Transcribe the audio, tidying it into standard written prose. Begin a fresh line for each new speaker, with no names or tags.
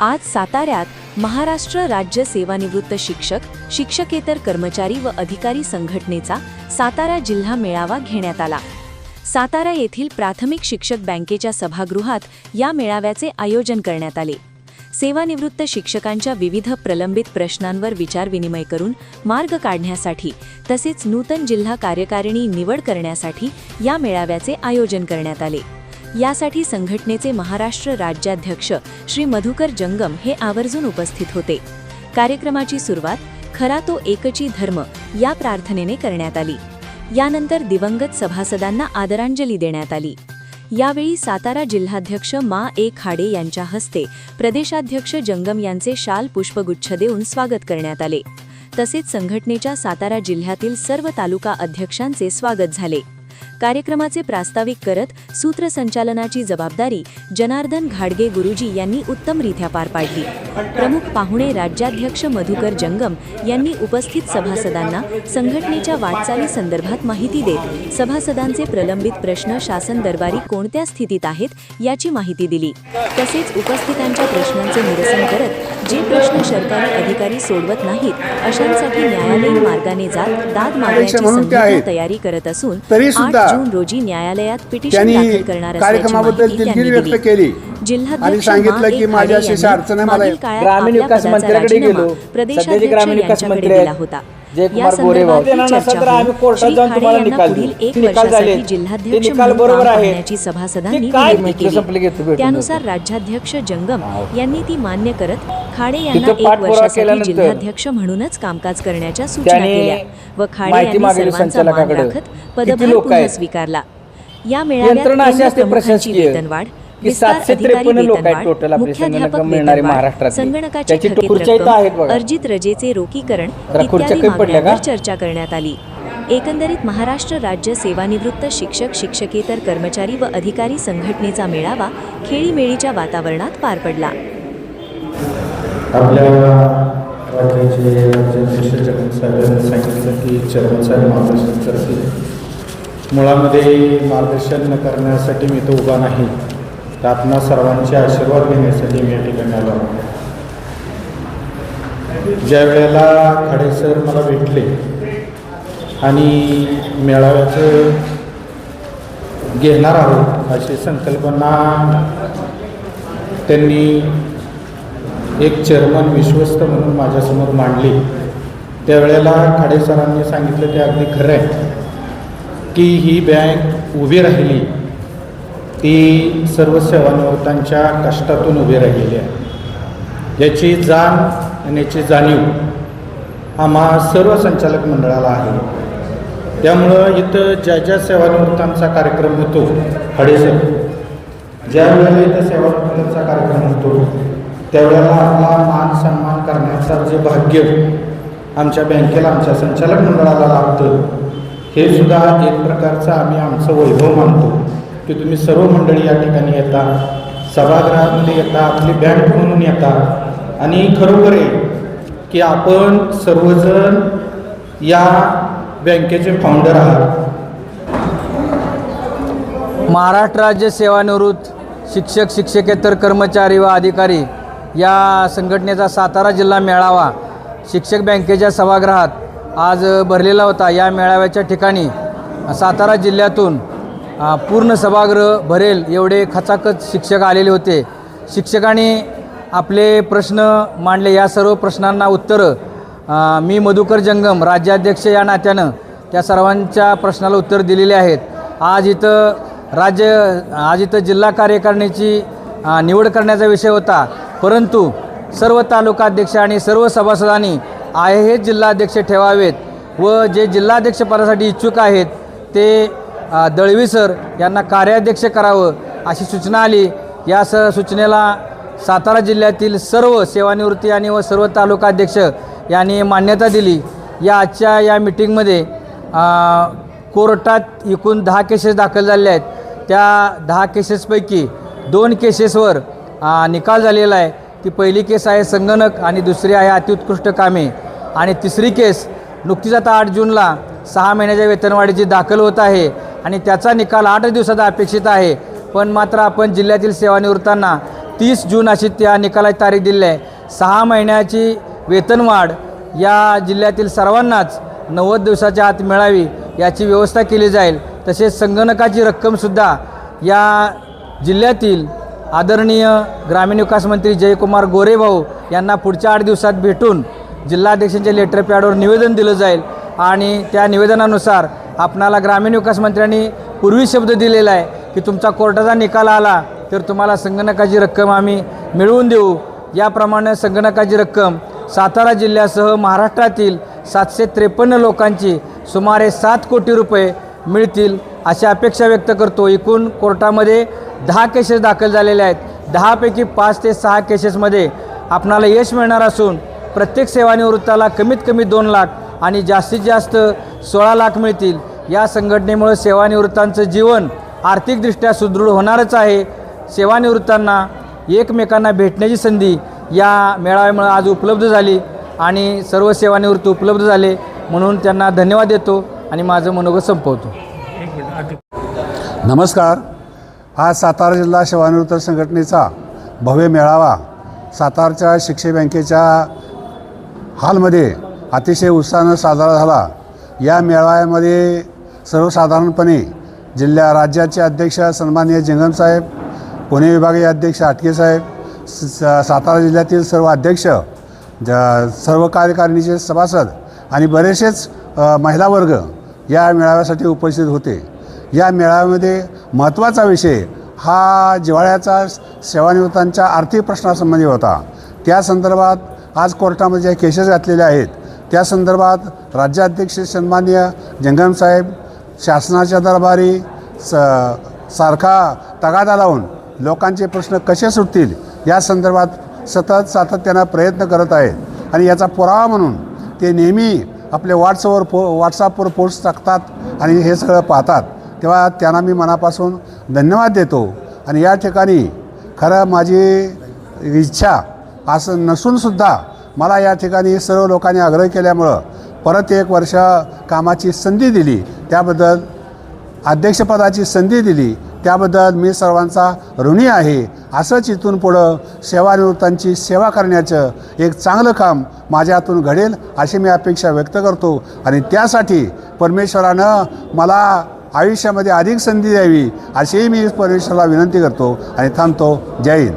आज साताऱ्यात महाराष्ट्र राज्य सेवानिवृत्त शिक्षक, शिक्षकेतर कर्मचारी व अधिकारी संघटनेचा सातारा जिल्हा मेळावा घेण्यात आला। सातारा येथील प्राथमिक शिक्षक बँकेच्या सभागृहात या मेळाव्याचे आयोजन करण्यात आले। सेवानिवृत्त शिक्षकांच्या विविध प्रलंबित प्रश्नांवर विचारविनिमय करून मार्ग काढण्यासाठी तसेच नूतन जिल्हा कार्यकारिणी निवड करण्यासाठी या मेळाव्याचे आयोजन करण्यात आले। यासाठी संघटनेचे महाराष्ट्र राज्याध्यक्ष श्री मधुकर जंगम हे आवर्जून उपस्थित होते। कार्यक्रमाची सुरुवात खरा तो एकची धर्म या प्रार्थनेने करण्यात आली। यानंतर दिवंगत सभासदांना आदरांजली देण्यात आली। यावेळी सातारा जिल्हाध्यक्ष मा ए खाडे यांच्या हस्ते प्रदेशाध्यक्ष जंगम यांचे शाल पुष्पगुच्छ देऊन स्वागत करण्यात आले। तसेच संघटनेच्या सातारा जिल्ह्यातील सर्व तालुका अध्यक्षांचे स्वागत झाले। कार्यक्रमाचे प्रास्ताविक करत सूत्रसंचालनाची जबाबदारी जनार्दन घाडगे गुरुजी यांनी उत्तमरित्या पार पाडली। प्रमुख पाहुणे राज्याध्यक्ष मधुकर जंगम यांनी उपस्थित सभासदांना संघटनेच्या वाटचाली संदर्भात माहिती देत सभासदांचे प्रलंबित प्रश्न शासन दरबारी कोणत्या स्थितीत आहेत याची माहिती दिली। तसेच उपस्थितांच्या प्रश्नांचे निरसन करत जे प्रश्न सरकारी अधिकारी सोडवत नाहीत अशांसाठी न्यायालयीन मार्गाने जात दाद मागण्याची संघटना तयारी करत असून 8 जून रोजी न्यायालयात पिटिशन दाखल करणार असल्याची माहिती दिली। जिल्हाध्यक्ष
सांगितलं की माझ्या अशी अडचण आहे, मला
ग्रामीण विकास मंत्र्याकडे गेलो, सध्याचे ग्रामीण विकास मंत्री
होता।
जयकुमार गोरेगाव त्यानंतर आम्ही कोर्टात जाऊन तुम्हाला निकाल झाले, ते निकाल बरोबर आहे
सभासदांनी निर्णय केले। त्यानुसार राज्याध्यक्ष जंगम यांनी ती मान्य करत खाडे यांना 1 वर्षासाठी जिल्हाध्यक्ष म्हणूनच कामकाज करण्याच्या सूचना केल्या व खाडे यांनी सर्वांचा मान राखत पदभार पुन्हा स्वीकारला। या मेळाव्यात प्रशासकीय वेतनवाढ, 753 लोक आहेत टोटल आपले संगणक मिळणारे महाराष्ट्रात, संगणकाची अर्जित रजेचे रोखीकरण इत्यादी मागण्यांवर चर्चा करण्यात आली। एकंदरीत महाराष्ट्र राज्य सेवानिवृत्त शिक्षक, शिक्षकेतर कर्मचारी व अधिकारी संघटनेचा मेळावा खेळीमेळीच्या वातावरणात पार पडला।
आपल्या राज्याचे राज्याध्यक्ष जगन साहेबांनी सांगितलं की चेअरमन साहेब मार्गदर्शन करतील। मुळामध्ये मार्गदर्शन करण्यासाठी मी तो उभा नाही, तर आपणा सर्वांचे आशीर्वाद घेण्यासाठी मी या ठिकाणी आलो। ज्या वेळेला खाडे सर मला भेटले आणि मेळाव्याचं घेणार आहोत अशी संकल्पना त्यांनी एक चेअरमन विश्वस्त म्हणून माझ्यासमोर मांडली, त्यावेळेला खाडे सरांनी सांगितलं ते अगदी खरं आहे की ही बँक उभी राहिली ती सर्व सेवानिवृत्तांच्या कष्टातून उभी राहिलेली आहे। याची जाण आणि याची जाणीव आम्हा सर्व संचालक मंडळाला आहे। त्यामुळं इथं ज्या ज्या सेवानिवृत्तांचा कार्यक्रम होतो, खाडेसर ज्या वेळेला इथं सेवानिवृत्तांचा कार्यक्रम होतो त्यावेळेला आपला मान सन्मान करण्याचं जे भाग्य आमच्या बँकेला, आमच्या संचालक मंडळाला लाभतं, हे सुद्धा एक प्रकारचं आम्ही आमचं वैभव मानतो की तुम्ही सर्व मंडळी या ठिकाणी येता, सभागृहामध्ये येता, आपली बँक म्हणून येता आणि खरोखर आहे की आपण सर्वजण या बँकेचे फाउंडर आहात।
महाराष्ट्र राज्य सेवानिवृत्त शिक्षक, शिक्षकेतर कर्मचारी व अधिकारी या संघटनेचा सातारा जिल्हा मेळावा शिक्षक बँकेच्या सभागृहात आज भरलेला होता। या मेळाव्याच्या ठिकाणी सातारा जिल्ह्यातून पूर्ण सभागृह भरेल एवढे खचाखच शिक्षक आलेले होते। शिक्षकांनी आपले प्रश्न मांडले, या सर्व प्रश्नांना उत्तरं मी मधुकर जंगम राज्याध्यक्ष या नात्यानं त्या सर्वांच्या प्रश्नाला उत्तर दिलेले आहेत। आज इथं जिल्हा कार्यकारिणीची निवड करण्याचा विषय होता, परंतु सर्व तालुकाध्यक्ष आणि सर्व सभासदांनी हे जिल्हाध्यक्ष ठेवावेत व जे जिल्हाध्यक्ष पदासाठी इच्छुक आहेत ते दळवी सर यांना कार्याध्यक्ष करावं अशी सूचना आली। या सूचनेला सातारा जिल्ह्यातील सर्व सेवानिवृत्ती आणि व सर्व तालुकाध्यक्ष यांनी मान्यता दिली। आजच्या या मीटिंगमध्ये कोर्टात एकूण 10 केसेस दाखल झालेल्या आहेत। त्या 10 केसेसपैकी 2 केसेसवर निकाल झालेला आहे। ती पहिली केस आहे संगणक आणि दुसरी आहे अतिउत्कृष्ट कामे आणि तिसरी केस नुकतीच आता 8 जूनला 6 महिन्याच्या वेतनवाढीची दाखल होत आहे आणि त्याचा निकाल 8 दिवसात अपेक्षित आहे। पण मात्र आपण जिल्ह्यातील सेवानिवृत्तांना 30 जून अशी त्या निकालाची तारीख दिली आहे. 6 महिन्याची वेतनवाढ या जिल्ह्यातील सर्वांनाच 90 दिवसाच्या आत मिळावी याची व्यवस्था केली जाईल. तसेच संगणकाची रक्कमसुद्धा या जिल्ह्यातील आदरणीय ग्रामीण विकास मंत्री जयकुमार गोरेभाऊ यांना पुढच्या 8 दिवसात भेटून जिल्हाध्यक्षांच्या लेटर पॅडवर निवेदन दिलं जाईल आणि त्या निवेदनानुसार आपणाला ग्रामीण विकास मंत्र्यांनी पूर्वी शब्द दिलेला आहे की तुमचा कोर्टाचा निकाल आला तर तुम्हाला संगणकाची रक्कम आम्ही मिळवून देऊ. याप्रमाणे संगणकाची रक्कम सातारा जिल्ह्यासह महाराष्ट्रातील 753 लोकांची सुमारे 7 कोटी रुपये मिळतील अशी अपेक्षा व्यक्त करतो. एकूण कोर्टामध्ये 10 केसेस दाखल झालेल्या आहेत. 10 पैकी 5 ते 6 केसेसमध्ये आपणाला यश मिळणार असून प्रत्येक सेवानिवृत्ताला कमीत कमी 2 लाख आणि जास्तीत जास्त 16 लाख मिळतील. या संघटनेमुळे सेवानिवृत्तांचं जीवन आर्थिकदृष्ट्या सुदृढ होणारच आहे. सेवानिवृत्तांना एकमेकांना भेटण्याची संधी या मेळाव्यामुळे आज उपलब्ध झाली आणि सर्व सेवानिवृत्त उपलब्ध झाले म्हणून त्यांना धन्यवाद देतो आणि माझं मनोगत संपवतो.
नमस्कार. आज सातारा जिल्हा सेवानिवृत्त संघटनेचा भव्य मेळावा सातारच्या शिक्षक बँकेच्या हॉलमध्ये अतिशय उत्साहानं साजरा झाला. या मेळाव्यामध्ये सर्वसाधारणपणे राज्याचे अध्यक्ष सन्माननीय जंगमसाहेब, पुणे विभागीय अध्यक्ष आटकेसाहेब, सातारा जिल्ह्यातील सर्व अध्यक्ष, सर्व कार्यकारिणीचे सभासद आणि बरेचसेच महिला वर्ग या मेळाव्यासाठी उपस्थित होते. या मेळाव्यामध्ये महत्त्वाचा विषय हा जिव्हाळ्याचा सेवानिवृत्तांच्या आर्थिक प्रश्नासंबंधी होता. त्या संदर्भात आज कोर्टामध्ये ज्या केसेस घातलेल्या आहेत त्या संदर्भात राज्याध्यक्ष सन्माननीय जंगमसाहेब शासनाच्या दरबारी सारखा तगादा लावून लोकांचे प्रश्न कसे सुटतील या संदर्भात सातत्यानं प्रयत्न करत आहेत आणि याचा पुरावा म्हणून ते नेहमी आपले व्हॉट्सअपवर पोस्ट टाकतात आणि हे सगळं पाहतात. तेव्हा त्यांना मी मनापासून धन्यवाद देतो. आणि या ठिकाणी खरं माझी इच्छा असं नसूनसुद्धा मला या ठिकाणी सर्व लोकांनी आग्रह केल्यामुळं परत 1 वर्ष कामाची संधी दिली, त्याबद्दल अध्यक्षपदाची संधी दिली त्याबद्दल मी सर्वांचा ऋणी आहे. असंच इथून पुढं सेवानिवृत्तांची सेवा करण्याचं एक चांगलं काम माझ्या हातून घडेल अशी मी अपेक्षा व्यक्त करतो आणि त्यासाठी परमेश्वरानं मला आयुष्यामध्ये अधिक संधी द्यावी अशीही मी परमेश्वराला विनंती करतो आणि थांबतो. जय हिंद.